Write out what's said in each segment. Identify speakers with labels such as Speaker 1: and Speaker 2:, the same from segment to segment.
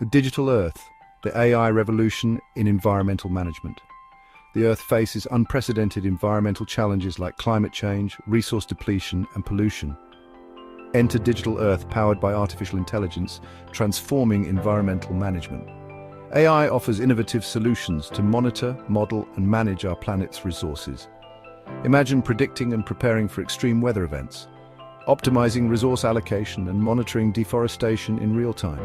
Speaker 1: Digital Earth, the AI revolution in environmental management. The Earth faces unprecedented environmental challenges like climate change, resource depletion, and pollution. Enter Digital Earth, powered by artificial intelligence, transforming environmental management. AI offers innovative solutions to monitor, model, and manage our planet's resources. Imagine predicting and preparing for extreme weather events, optimizing resource allocation and monitoring deforestation in real time.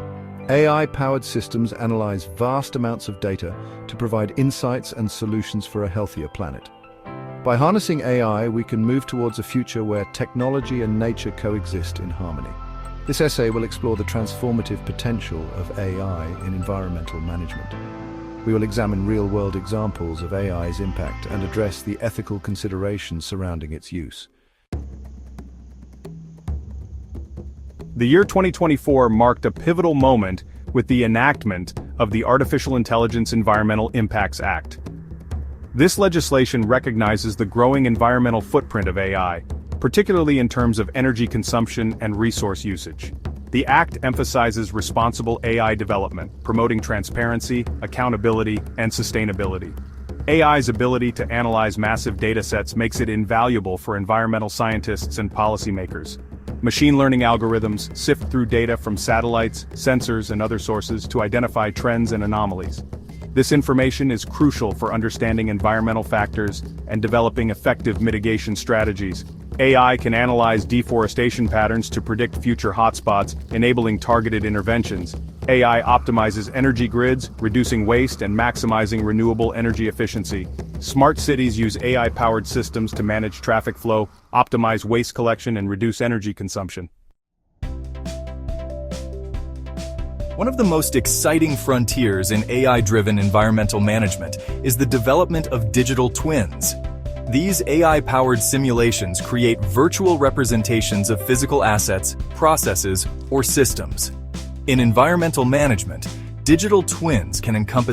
Speaker 1: AI-powered systems analyze vast amounts of data to provide insights and solutions for a healthier planet. By harnessing AI, we can move towards a future where technology and nature coexist in harmony. This essay will explore the transformative potential of AI in environmental management. We will examine real-world examples of AI's impact and address the ethical considerations surrounding its use.
Speaker 2: The year 2024 marked a pivotal moment with the enactment of the Artificial Intelligence Environmental Impacts Act. This legislation recognizes the growing environmental footprint of AI, particularly in terms of energy consumption and resource usage. The Act emphasizes responsible AI development, promoting transparency, accountability, and sustainability. AI's ability to analyze massive datasets makes it invaluable for environmental scientists and policymakers. Machine learning algorithms sift through data from satellites, sensors, and other sources to identify trends and anomalies. This information is crucial for understanding environmental factors and developing effective mitigation strategies. AI can analyze deforestation patterns to predict future hotspots, enabling targeted interventions. AI optimizes energy grids, reducing waste and maximizing renewable energy efficiency. Smart cities use AI-powered systems to manage traffic flow, optimize waste collection, and reduce energy consumption.
Speaker 3: One of the most exciting frontiers in AI-driven environmental management is the development of digital twins. These AI-powered simulations create virtual representations of physical assets, processes, or systems. In environmental management, digital twins can encompass